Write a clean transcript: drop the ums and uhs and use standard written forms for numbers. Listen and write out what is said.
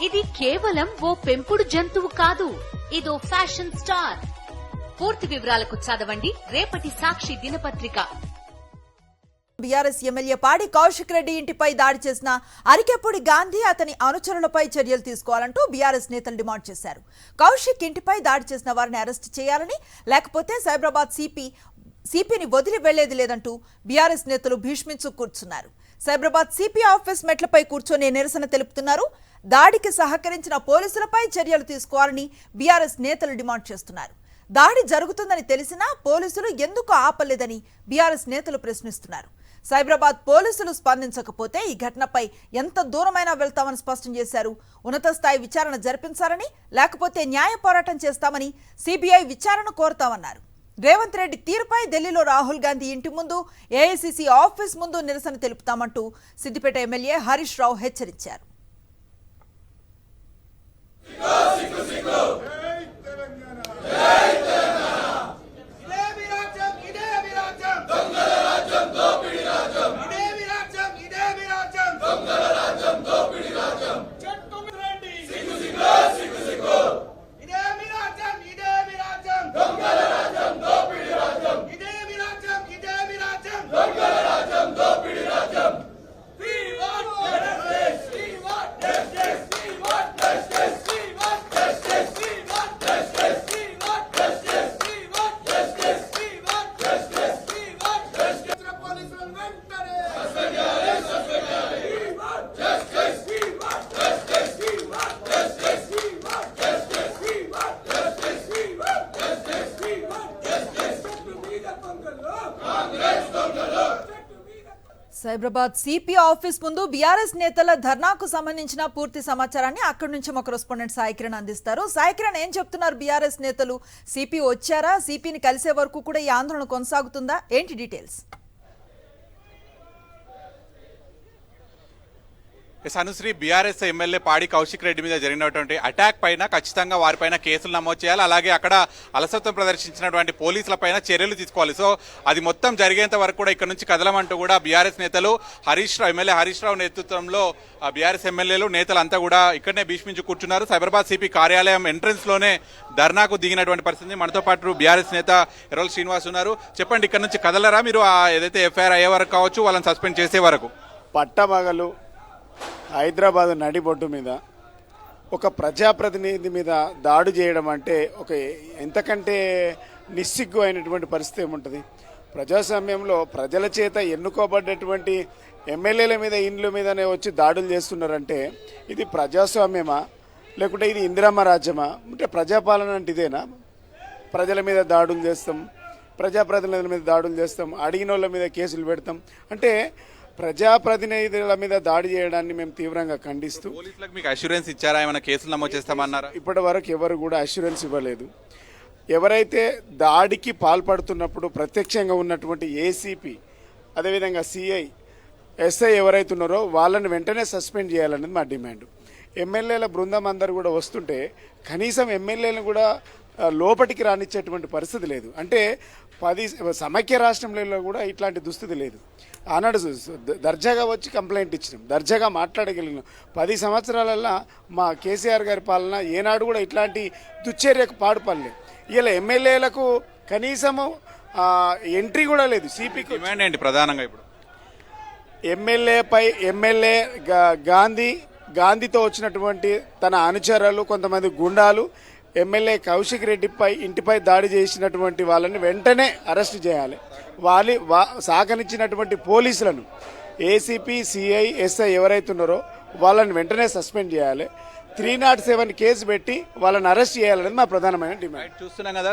ఇది కేవలం ఓ పెంపుడు జంతువు కాదు, ఇదో ఫ్యాషన్ స్టార్. పూర్తి వివరాలకు చదవండి రేపటి సాక్షి దినపత్రిక. బీఆర్ఎస్ ఎమ్మెల్యే పాడి కౌశిక్ రెడ్డి ఇంటిపై దాడి చేసిన అరికెపూడి గాంధీ అతని అనుచరులపై చర్యలు తీసుకోవాలంటూ బీఆర్ఎస్ నేతలు డిమాండ్ చేశారు. కౌశిక్ ఇంటిపై దాడి చేసిన వారిని అరెస్ట్ చేయాలని, లేకపోతే సైబరాబాద్ సిపిని వదిలి వెళ్లేది లేదంటూ బీఆర్ఎస్ నేతలు భీష్మించు కూర్చున్నారు. సైబరాబాద్ సిపి ఆఫీస్ మెట్లపై కూర్చొని నిరసన తెలుపుతున్నారు. దాడికి సహకరించిన పోలీసులపై చర్యలు తీసుకోవాలని బీఆర్ఎస్ నేతలు డిమాండ్ చేస్తున్నారు. దాడి జరుగుతుందని తెలిసినా పోలీసులు ఎందుకు ఆపలేదని బీఆర్ఎస్ నేతలు ప్రశ్నిస్తున్నారు. సైబరాబాద్ పోలీసులు స్పందించకపోతే ఈ ఘటనపై ఎంత దూరమైనా వెళ్తామని స్పష్టం చేశారు. ఉన్నత స్థాయి విచారణ జరిపించాలని, లేకపోతే న్యాయ పోరాటం చేస్తామని, సిబిఐ విచారణ కోరుతామన్నారు. రేవంత్ రెడ్డి తీరుపై ఢిల్లీలో రాహుల్ గాంధీ ఇంటి ముందు, ఏఐసిసి ఆఫీస్ ముందు నిరసన తెలుపుతామంటూ సిద్దిపేట ఎమ్మెల్యే హరీష్ రావు హెచ్చరించారు. సైబరాబాద్ సిపి ఆఫీస్ ముందు బీఆర్ఎస్ నేతల ధర్నాకు సంబంధించిన పూర్తి సమాచారాన్ని అక్కడి నుంచి మా కరెస్పాండెంట్ సాయికిరణ్ అందిస్తారు. సాయికిరణ్, ఏం చెప్తున్నారు బీఆర్ఎస్ నేతలు? సిపి వచ్చారా? సిపిని కలిసే వరకు కూడా ఈ ఆందోళన కొనసాగుతుందా? ఏంటి డీటెయిల్స్? అనుశ్రీ, బీఆర్ఎస్ ఎమ్మెల్యే పాడి కౌశిక్ రెడ్డి మీద జరిగినటువంటి అటాక్ పైన ఖచ్చితంగా వారిపైన కేసులు నమోదు చేయాలి. అలాగే అక్కడ అలసత్వం ప్రదర్శించినటువంటి పోలీసులపైన చర్యలు తీసుకోవాలి. సో అది మొత్తం జరిగేంత వరకు కూడా ఇక్కడ నుంచి కదలమంటూ కూడా బీఆర్ఎస్ నేతలు ఎమ్మెల్యే హరీష్ రావు నేతృత్వంలో బీఆర్ఎస్ ఎమ్మెల్యేలు నేతలంతా కూడా ఇక్కడనే భీష్మించి కూర్చున్నారు. సైబరాబాద్ సిపి కార్యాలయం ఎంట్రన్స్ లోనే ధర్నాకు దిగినటువంటి పరిస్థితి. మనతో పాటు బీఆర్ఎస్ నేత ఎర్రల్ శ్రీనివాస్ ఉన్నారు. చెప్పండి, ఇక్కడ నుంచి కదలరా మీరు? ఏదైతే ఎఫ్ఐఆర్ అయ్యే వరకు కావచ్చు, వాళ్ళని సస్పెండ్ చేసే వరకు. పట్టమగలు హైదరాబాద్ నడిబొడ్డు మీద ఒక ప్రజాప్రతినిధి మీద దాడి చేయడం అంటే ఒక ఎంతకంటే నిస్సిగ్గు అయినటువంటి పరిస్థితి ఏముంటుంది? ప్రజాస్వామ్యంలో ప్రజల చేత ఎన్నుకోబడ్డటువంటి ఎమ్మెల్యేల మీద, ఇండ్ల మీదనే వచ్చి దాడులు చేస్తున్నారంటే ఇది ప్రజాస్వామ్యమా, లేకుంటే ఇది ఇందిరమ్మ రాజ్యమా? అంటే ప్రజాపాలన అంటే ఇదేనా? ప్రజల మీద దాడులు చేస్తాం, ప్రజాప్రతినిధుల మీద దాడులు చేస్తాం, అడిగిన వాళ్ళ మీద కేసులు పెడతాం. అంటే ప్రజాప్రతినిధుల మీద దాడి చేయడాన్ని మేము తీవ్రంగా ఖండిస్తూ, పోలీసులకు మీకు అష్యూరెన్స్ ఇచ్చారా? ఏమైనా కేసులు నమోదు చేస్తామన్నారా? ఇప్పటి వరకు ఎవరు కూడా అష్యూరెన్స్ ఇవ్వలేదు. ఎవరైతే దాడికి పాల్పడుతున్నప్పుడు ప్రత్యక్షంగా ఉన్నటువంటి ఏసీపీ, అదేవిధంగా సిఐ, ఎస్ఐ ఎవరైతే ఉన్నారో వాళ్ళని వెంటనే సస్పెండ్ చేయాలనేది మా డిమాండ్. ఎమ్మెల్యేల బృందం అందరూ కూడా వస్తుంటే కనీసం ఎమ్మెల్యేలను కూడా లోపటికి రానిచ్చేటువంటి పరిస్థితి లేదు. అంటే 10 సమైక్య రాష్ట్రంలో కూడా ఇట్లాంటి దుస్థితి లేదు. ఆనాడు దర్జాగా వచ్చి కంప్లైంట్ ఇచ్చినాం, దర్జాగా మాట్లాడగలిగినాం. 10 సంవత్సరాలల్లో మా కేసీఆర్ గారి పాలన ఏనాడు కూడా ఇట్లాంటి దుశ్చర్యకు పాడుపడలేదు. ఇలా ఎమ్మెల్యేలకు కనీసము ఎంట్రీ కూడా లేదు. సిపికి డిమాండ్ ఏంటి ప్రధానంగా? ఇప్పుడు ఎమ్మెల్యే గాంధీతో వచ్చినటువంటి తన అనుచరులు, కొంతమంది గుండాలు ఎమ్మెల్యే కౌశిక్ రెడ్డిపై ఇంటిపై దాడి చేసినటువంటి వాళ్ళని వెంటనే అరెస్ట్ చేయాలి. సహకరించినటువంటి పోలీసులను, ఏసీపీ, సిఐ, ఎస్ఐ ఎవరైతే ఉన్నారో వాళ్ళని వెంటనే సస్పెండ్ చేయాలి. 307 కేసు పెట్టి వాళ్ళని అరెస్ట్ చేయాలనేది మా ప్రధానమైన డిమాండ్. చూస్తున్నాం కదా,